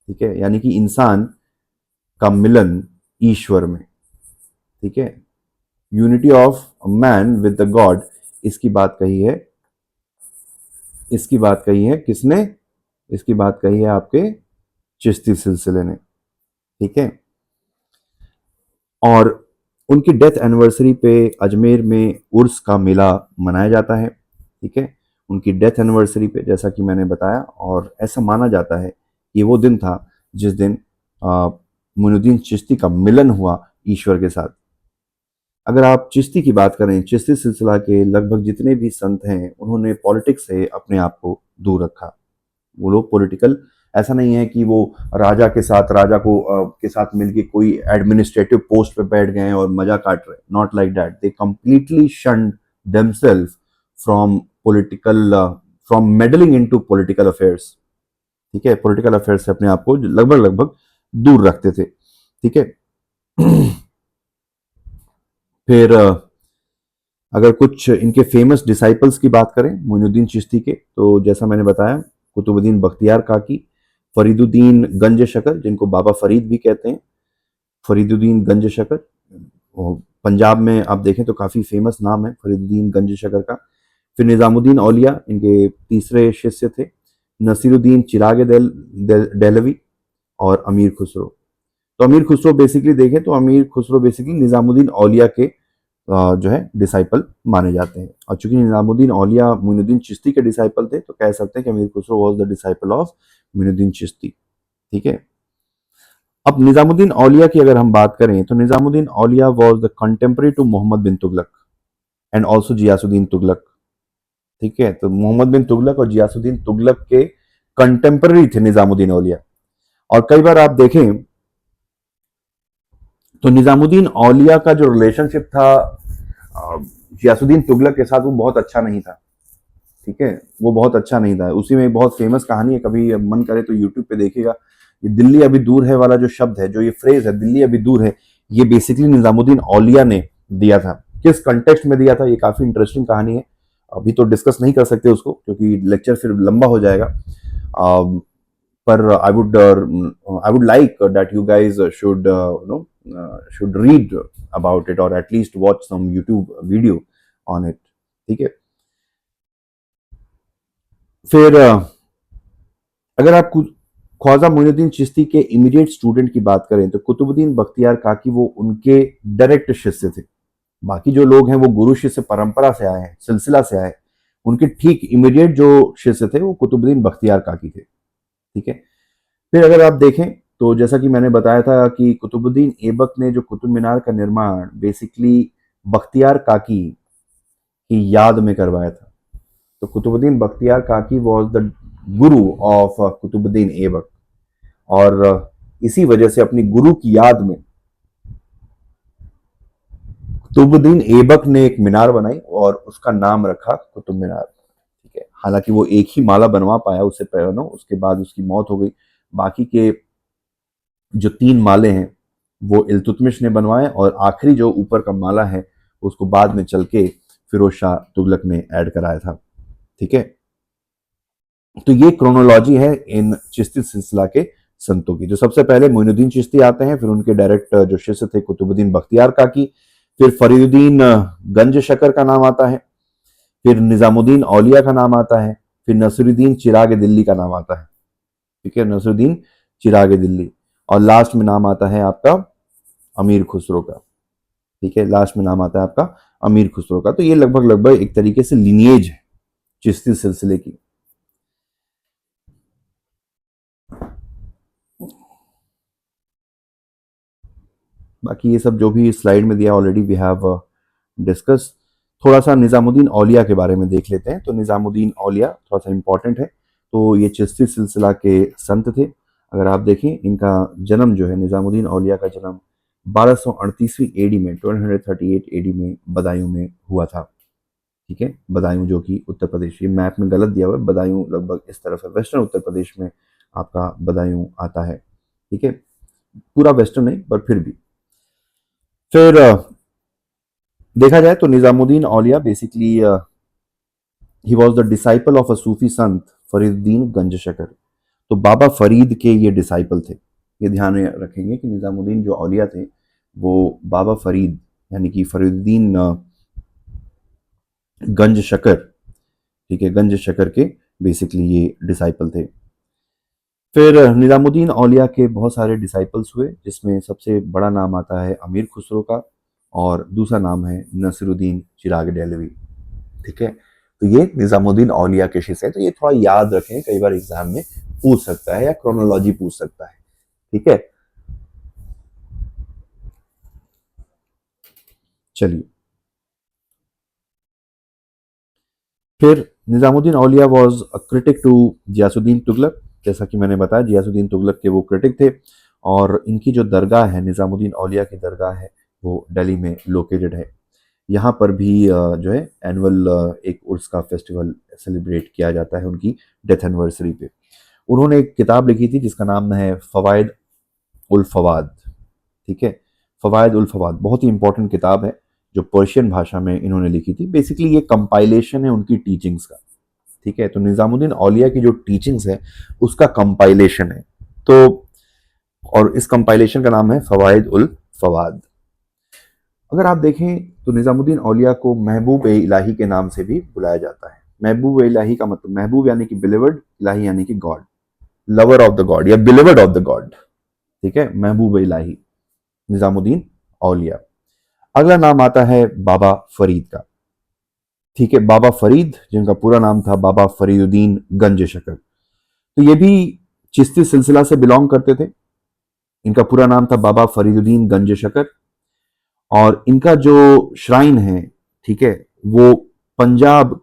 [SPEAKER 1] ठीक है, यानी कि इंसान का मिलन ईश्वर में। ठीक है, unity of man with the God, इसकी बात कही है, इसकी बात कही है किसने? इसकी बात कही है आपके चिश्ती सिलसिले ने। ठीक है, और उनकी डेथ एनिवर्सरी पे अजमेर में उर्स का मेला मनाया जाता है। ठीक है, उनकी डेथ एनिवर्सरी पे, जैसा कि मैंने बताया, और ऐसा माना जाता है कि वो दिन था जिस दिन मोइनुद्दीन चिश्ती का मिलन हुआ ईश्वर के साथ। अगर आप चिश्ती की बात करें, चिश्ती सिलसिला के लगभग जितने भी संत हैं, उन्होंने पॉलिटिक्स से अपने आप को दूर रखा। वो लोग पॉलिटिकल, ऐसा नहीं है कि वो राजा के साथ, राजा को के साथ मिलके कोई एडमिनिस्ट्रेटिव पोस्ट पे बैठ गए और मजा काट रहे, not like that. They completely shunned themselves from political, from meddling into political affairs. ठीक है, पॉलिटिकल अफेयर्स से अपने आप को लगभग लगभग दूर रखते थे। ठीक है, फिर अगर कुछ इनके फेमस डिसाइपल्स की बात करें मोइनुद्दीन चिश्ती के, तो जैसा मैंने बताया, कुतुबुद्दीन बख्तियार काकी, फरीदुद्दीन गंज शकर, जिनको बाबा फरीद भी कहते हैं, फरीदुद्दीन गंज शकर, पंजाब में आप देखें तो काफ़ी फेमस नाम है फरीदुद्दीन गंज शकर का। फिर निज़ामुद्दीन औलिया इनके तीसरे शिष्य थे, नसीरुद्दीन चिराग दहलवी, और अमीर खुसरो। तो अमीर खुसरो बेसिकली देखें तो अमीर खुसरो बेसिकली निज़ामुद्दीन औलिया के जो है डिसाइपल माने जाते हैं। और चूंकि निज़ामुद्दीन औलिया मोइनुद्दीन चिश्ती के डिसाइपल थे, तो कह सकते हैं कि अमीर Khusro was the disciple of Moinuddin Chishti. ठीक है, अब निज़ामुद्दीन औलिया की अगर हम बात करें, तो Nizamuddin Auliya was the contemporary to Mohammad bin Tughlaq and also Ghiyasuddin Tughlaq. ठीक है, तो मोहम्मद बिन तुगलक और जियासुद्दीन तुगलक के कंटेम्पररी थे निज़ामुद्दीन औलिया। और कई बार आप देखें तो निज़ामुद्दीन औलिया का जो रिलेशनशिप था जियासुद्दीन तुगलक के साथ, वो बहुत अच्छा नहीं था। ठीक है, वो बहुत अच्छा नहीं था। उसी में बहुत फेमस कहानी है, कभी मन करे तो यूट्यूब पे देखिएगा। ये दिल्ली अभी दूर है वाला जो शब्द है, जो ये फ्रेज है दिल्ली अभी दूर है, ये बेसिकली निज़ामुद्दीन औलिया ने दिया था। किस कंटेक्स्ट में दिया था, ये काफी इंटरेस्टिंग कहानी है। अभी तो डिस्कस नहीं कर सकते उसको, क्योंकि लेक्चर फिर लंबा हो जाएगा। पर I would like that you guys should read about it, और at least watch some YouTube video on it. ठीक है, फिर अगर आप ख्वाजा मोइनुद्दीन चिश्ती के इमीडिएट स्टूडेंट की बात करें, तो कुतुबुद्दीन बख्तियार काकी वो उनके डायरेक्ट शिष्य थे। बाकी जो लोग हैं वो गुरु शिष्य परंपरा से आए हैं, सिलसिला से आए। उनके ठीक इमीडिएट जो शिष्य थे वो कुतुबुद्दीन बख्तियार काकी थे। ठीक है, फिर अगर आप देखें तो जैसा कि मैंने बताया था कि कुतुबुद्दीन ऐबक ने जो कुतुब मीनार का निर्माण बेसिकली बख्तियार काकी की याद में करवाया था। तो कुतुबुद्दीन बख्तियार काकी was the Guru of Qutbuddin Aibak, और इसी वजह से अपनी गुरु की याद में कुतुबुद्दीन ऐबक ने एक मीनार बनाई और उसका नाम रखा कुतुब मीनार। ठीक है, हालांकि वो एक ही माला बनवा पाया उससे पहले, उसके बाद उसकी मौत हो गई। बाकी के जो 3 माले हैं वो इल्तुतमिश ने बनवाए, और आखिरी जो ऊपर का माला है उसको बाद में चल के फिरोज शाह तुगलक ने ऐड कराया था। ठीक है, तो ये क्रोनोलॉजी है इन चिश्ती सिलसिला के संतों की। जो सबसे पहले मोइनुद्दीन चिश्ती आते हैं, फिर उनके डायरेक्ट जो शिष्य थे कुतुबुद्दीन बख्तियार काकी, फिर फरीदुद्दीन गंज शकर का नाम आता है, फिर निजामुद्दीन औलिया का नाम आता है, फिर नसरुद्दीन चिराग दिल्ली का नाम आता है। ठीक है, नसरुद्दीन चिराग दिल्ली, और लास्ट में नाम आता है आपका अमीर खुसरो का। ठीक है, लास्ट में नाम आता है आपका अमीर खुसरो का। तो ये लगभग लगभग एक तरीके से लिनिएज है चिश्ती सिलसिले की। बाकी ये सब जो भी स्लाइड में दिया ऑलरेडी वी हैव डिस्कस। थोड़ा सा निजामुद्दीन औलिया के बारे में देख लेते हैं। तो निजामुद्दीन औलिया थोड़ा सा इंपॉर्टेंट है। तो ये चिश्ती सिलसिला के संत थे। अगर आप देखें, इनका जन्म जो है, निजामुद्दीन औलिया का जन्म 1238वीं एडी में, 1238 एडी में बदायूं में हुआ था। ठीक है, बदायूं जो कि उत्तर प्रदेश, ये मैप में गलत दिया हुआ है, बदायूं लगभग इस तरफ है, वेस्टर्न उत्तर प्रदेश में आपका बदायूं आता है। ठीक है, पूरा वेस्टर्न नहीं पर फिर भी। फिर देखा जाए तो Nizamuddin Auliya basically he was the disciple of a Sufi संत फरीदुद्दीन गंज शकर। तो बाबा फरीद के ये डिसाइपल थे। ये ध्यान में रखेंगे कि निजामुद्दीन जो औलिया थे वो बाबा फरीद यानी कि फरीदुद्दीन गंज शकर, ठीक है, गंज शकर के बेसिकली ये डिसाइपल थे। फिर निजामुद्दीन औलिया के बहुत सारे डिसाइपल्स हुए, जिसमें सबसे बड़ा नाम आता है अमीर खुसरो का, और दूसरा नाम है नसीरुद्दीन चिराग डेहलवी। ठीक है, तो ये निजामुद्दीन औलिया के शिष्य है। तो ये थोड़ा याद रखें, कई बार एग्जाम में पूछ सकता है या क्रोनोलॉजी पूछ सकता है। ठीक है, चलिए। फिर Nizamuddin Auliya was a critic to Ghiyasuddin Tughlaq. जैसा कि मैंने बताया, जियासुद्दीन तुगलक के वो क्रिटिक थे, और इनकी जो दरगाह है, निजामुद्दीन औलिया की दरगाह है, वो दिल्ली में लोकेटेड है। यहाँ पर भी जो है एनुअल एक उर्स का फेस्टिवल सेलिब्रेट किया जाता है उनकी डेथ एनिवर्सरी पे। उन्होंने एक किताब लिखी थी जिसका नाम है फवायद उल फवाद। ठीक है, फवायद उल फवाद बहुत ही इंपॉर्टेंट किताब है जो पर्शियन भाषा में इन्होंने लिखी थी। बेसिकली ये कंपाइलेशन है उनकी टीचिंग्स का। ठीक है, तो निजामुद्दीन औलिया की जो टीचिंग्स है उसका कंपाइलेशन है। तो और इस कंपाइलेशन का नाम है फवायद उल फवाद। अगर आप देखें तो निजामुद्दीन औलिया को महबूब ए इलाही के नाम से भी बुलाया जाता है। महबूब ए इलाही का मतलब, महबूब यानी कि बिलीवर्ड, इलाही यानी कि God, lover of the God या बिलीवर्ड ऑफ द गॉड। ठीक है, महबूब ए इलाही निजामुद्दीन औलिया। अगला नाम आता है बाबा फरीद का। ठीक है, बाबा फरीद जिनका पूरा नाम था बाबा फरीदुद्दीन गंज शकर। तो ये भी चिश्ती सिलसिला से बिलोंग करते थे। इनका पूरा नाम था बाबा फरीदुद्दीन गंज शकर, और इनका जो श्राइन है, ठीक है, वो पंजाब,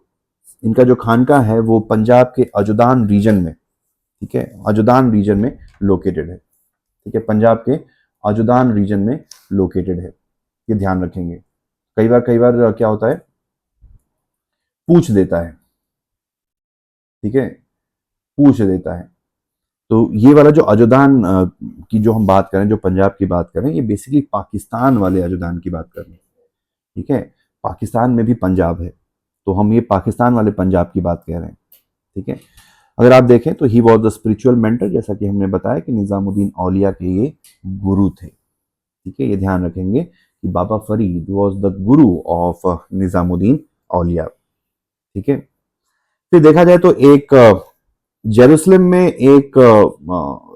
[SPEAKER 1] इनका जो खानका है वो पंजाब के अजुदान रीजन में, ठीक है, अजुदान रीजन में लोकेटेड है। ठीक है, पंजाब के अजुदान रीजन में लोकेटेड है। ये ध्यान रखेंगे। कई बार क्या होता है, पूछ देता है। ठीक है, पूछ देता है। तो ये वाला जो अजुदान की जो हम बात करें, जो पंजाब की बात करें, ये बेसिकली पाकिस्तान वाले अजुदान की बात कर रहे हैं। ठीक है, पाकिस्तान में भी पंजाब है, तो हम ये पाकिस्तान वाले पंजाब की बात कह रहे हैं। ठीक है, अगर आप देखें तो ही वॉज द स्पिरिचुअल मेंटर, जैसा कि हमने बताया कि निजामुद्दीन औलिया के ये गुरु थे। ठीक है, ये ध्यान रखेंगे कि बाबा Farid was the Guru of Nizamuddin औलिया। ठीक है, फिर देखा जाए तो एक जेरूसलम में एक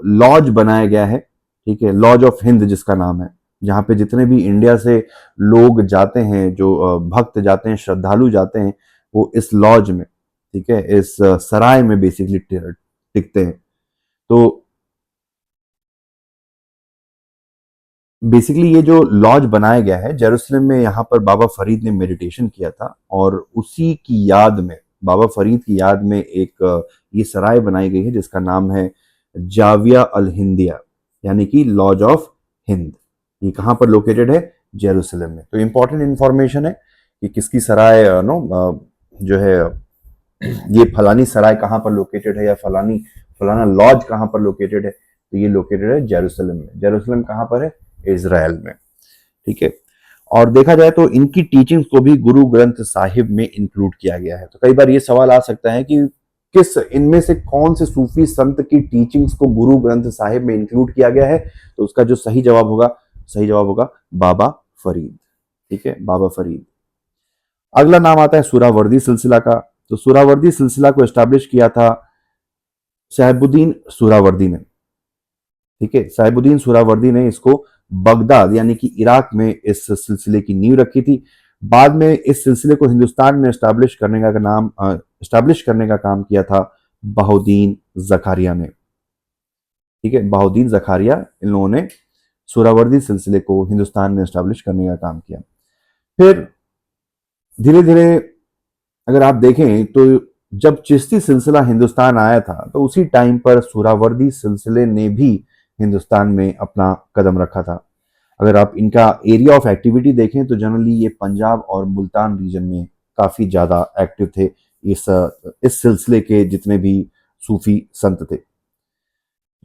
[SPEAKER 1] लॉज बनाया गया है। ठीक है, लॉज ऑफ हिंद जिसका नाम है, जहाँ पे जितने भी इंडिया से लोग जाते हैं, जो भक्त जाते हैं, श्रद्धालु जाते हैं, वो इस लॉज में, ठीक है, इस सराय में बेसिकली टिकते हैं। तो बेसिकली ये जो लॉज बनाया गया है जेरूसलम में, यहाँ पर बाबा फरीद ने मेडिटेशन किया था, और उसी की याद में, बाबा फरीद की याद में एक ये सराय बनाई गई है जिसका नाम है जाविया अल हिंदिया, यानी कि लॉज ऑफ हिंद। ये कहाँ पर लोकेटेड है? जेरूसलम में। तो इंपॉर्टेंट इंफॉर्मेशन है कि किसकी सराय जो है ये फलानी सराय कहाँ पर लोकेटेड है या फलाना लॉज कहाँ पर लोकेटेड है, तो ये लोकेटेड है जेरूसलम में। जेरूसलम कहाँ पर है? इजराइल में। ठीक है। और देखा जाए तो इनकी टीचिंग्स को भी गुरु ग्रंथ साहिब में इंक्लूड किया गया है। तो कई बार ये सवाल आ सकता है कि किस इनमें से कौन से सूफी संत की टीचिंग्स को गुरु ग्रंथ साहिब में इंक्लूड किया गया है, तो उसका जो सही जवाब होगा बाबा फरीद। ठीक है, बाबा फरीद। अगला नाम आता है सुरावर्दी सिलसिला का। तो सुरावर्दी सिलसिला को एस्टैब्लिश किया था साहिबुद्दीन सुरावर्दी ने। ठीक है, साहिबुद्दीन सुरावर्दी ने इसको बगदाद यानी कि इराक में इस सिलसिले की नींव रखी थी। बाद में इस सिलसिले को हिंदुस्तान में एस्टैब्लिश करने का काम किया था बहाउद्दीन जकारिया ने। ठीक है, बहाउद्दीन जकारिया, इन लोगों ने सुरावर्दी सिलसिले को हिंदुस्तान में एस्टैब्लिश करने का काम किया। फिर धीरे धीरे अगर आप देखें तो जब चिश्ती सिलसिला हिंदुस्तान आया था तो उसी टाइम पर सुरावर्दी सिलसिले ने भी हिंदुस्तान में अपना कदम रखा था। अगर आप इनका एरिया ऑफ एक्टिविटी देखें तो जनरली ये पंजाब और मुल्तान रीजन में काफी ज्यादा एक्टिव थे इस सिलसिले के जितने भी सूफी संत थे।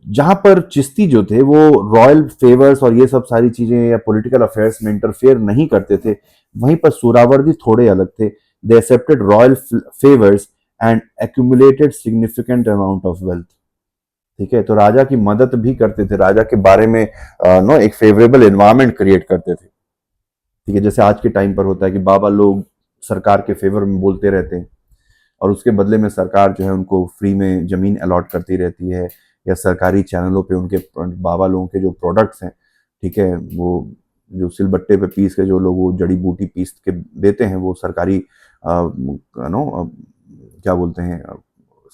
[SPEAKER 1] जहां पर चिश्ती जो थे वो रॉयल फेवर्स और ये सब सारी चीजें या पॉलिटिकल अफेयर्स में इंटरफेयर नहीं करते थे, वहीं पर सुरावर्दी थोड़े अलग थे। They accepted royal favours and accumulated significant amount of wealth. ठीक है, तो राजा की मदद भी करते थे, राजा के बारे में एक फेवरेबल एनवायरमेंट क्रिएट करते थे। ठीक है, जैसे आज के टाइम पर होता है कि बाबा लोग सरकार के फेवर में बोलते रहते हैं और उसके बदले में सरकार जो है उनको फ्री में जमीन अलॉट करती रहती है, या सरकारी चैनलों पे उनके बाबा लोगों के जो प्रोडक्ट्स हैं, ठीक है, वो जो सिलबट्टे पे पीस के जो लोग वो जड़ी बूटी पीस के देते हैं, वो सरकारी क्या बोलते हैं,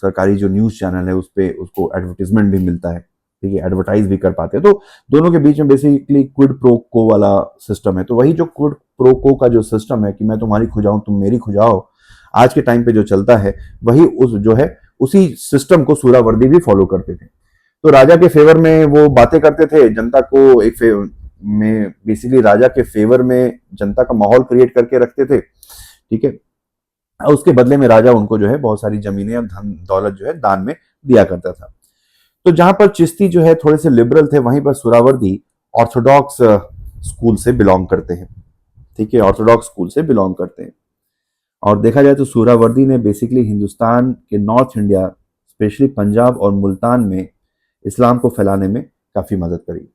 [SPEAKER 1] सरकारी जो न्यूज़ चैनल है उस पर उसको एडवर्टीजमेंट भी मिलता है। ठीक है, एडवर्टाइज भी कर पाते हैं। तो दोनों के बीच में बेसिकली क्विड प्रो को वाला सिस्टम है। तो वही जो क्विड प्रो को का जो सिस्टम है कि मैं तुम्हारी खुजाऊं तुम मेरी खुजाओ, आज के टाइम पे जो चलता है वही उसी सिस्टम को सुरावर्दी भी फॉलो करते थे। तो राजा के फेवर में वो बातें करते थे, जनता को में बेसिकली राजा के फेवर में जनता का माहौल क्रिएट करके रखते थे। ठीक है, उसके बदले में राजा उनको जो है बहुत सारी जमीनें और धन दौलत जो है दान में दिया करता था। तो जहां पर चिश्ती जो है थोड़े से लिबरल थे, वहीं पर सुरावर्दी ऑर्थोडॉक्स स्कूल से बिलोंग करते हैं। ठीक है, ऑर्थोडॉक्स स्कूल से बिलोंग करते हैं। और देखा जाए तो सुरावर्दी ने बेसिकली हिंदुस्तान के नॉर्थ इंडिया, स्पेशली पंजाब और मुल्तान में इस्लाम को फैलाने में काफी मदद करी।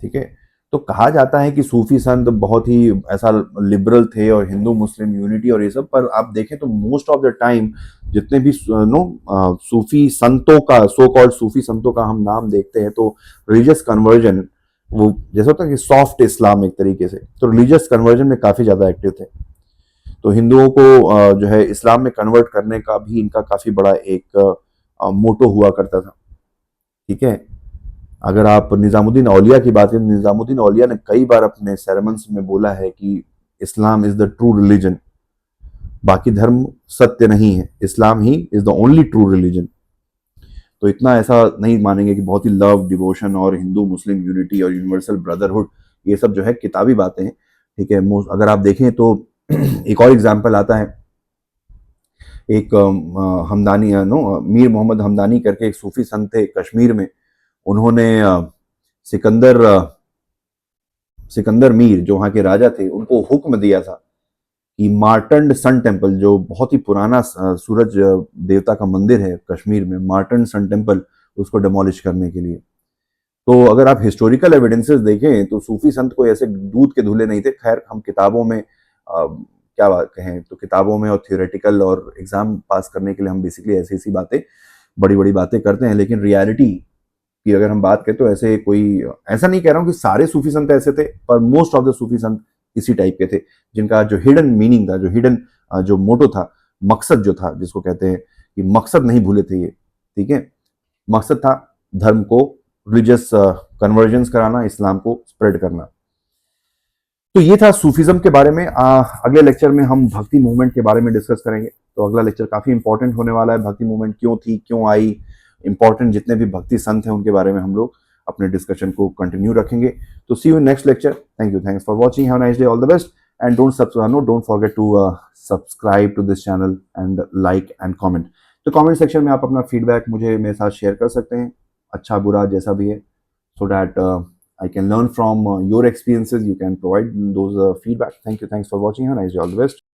[SPEAKER 1] ठीक है, तो कहा जाता है कि सूफी संत बहुत ही ऐसा लिबरल थे और हिंदू मुस्लिम यूनिटी और ये सब, पर आप देखें तो मोस्ट ऑफ द टाइम जितने भी सूफी संतों का, सो कॉल्ड सूफी संतों का हम नाम देखते हैं तो रिलीजियस कन्वर्जन, वो जैसा होता है कि सॉफ्ट इस्लाम एक तरीके से, तो रिलीजियस कन्वर्जन में काफी ज्यादा एक्टिव थे। तो हिंदुओं को जो है इस्लाम में कन्वर्ट करने का भी इनका काफी बड़ा एक मोटो हुआ करता था। ठीक है, अगर आप निजामुद्दीन औलिया की बात करें, निजामुद्दीन औलिया ने कई बार अपने सेरेमन्स में बोला है कि Islam is the true religion, बाकी धर्म सत्य नहीं है, इस्लाम ही is the only true religion. तो इतना ऐसा नहीं मानेंगे कि बहुत ही लव डिवोशन और हिंदू मुस्लिम यूनिटी और यूनिवर्सल ब्रदरहुड ये सब जो है किताबी बातें हैं। ठीक है, अगर आप देखें तो एक और एग्जाम्पल आता है, एक हमदानी मीर मोहम्मद हमदानी करके एक सूफी संत थे कश्मीर में। उन्होंने सिकंदर मीर जो वहां के राजा थे उनको हुक्म दिया था कि मार्टंड सन टेम्पल, जो बहुत ही पुराना सूरज देवता का मंदिर है कश्मीर में, मार्टंड सन टेम्पल, उसको डिमोलिश करने के लिए। तो अगर आप हिस्टोरिकल एविडेंसेस देखें तो सूफी संत कोई ऐसे दूध के धुले नहीं थे। खैर, हम किताबों में क्या बात कहें तो किताबों में और थियोरेटिकल और एग्जाम पास करने के लिए हम बेसिकली ऐसी ऐसी बातें, बड़ी बड़ी बातें करते हैं, लेकिन रियलिटी की अगर हम बात करें तो ऐसे कोई, ऐसा नहीं कह रहा हूं कि सारे सूफी संत ऐसे थे, पर मोस्ट ऑफ द सूफी संत इसी टाइप के थे, जिनका जो हिडन मीनिंग था, जो हिडन जो मोटो था, मकसद जो था, जिसको कहते हैं कि मकसद नहीं भूले थे ये। ठीक है, मकसद था धर्म को रिलीजियस कन्वर्जेंस कराना, इस्लाम को स्प्रेड करना। तो ये था सूफीज्म के बारे में। अगले लेक्चर में हम भक्ति मूवमेंट के बारे में डिस्कस करेंगे। तो अगला लेक्चर काफी इंपॉर्टेंट होने वाला है, भक्ति मूवमेंट क्यों थी, क्यों आई, इंपॉर्टेंट जितने भी भक्ति संत हैं उनके बारे में हम लोग अपने डिस्कशन को कंटिन्यू रखेंगे। तो see you in next lecture. Thank you, thanks for watching, have a nice day, all the best, and don't forget to subscribe to this channel and like and comment. तो comment section में आप अपना feedback मुझे मेरे साथ share कर सकते हैं, अच्छा बुरा जैसा भी है, so that I can learn from your experiences. You can provide those feedback. Thank you. Thanks for watching. Have a nice day. All the best.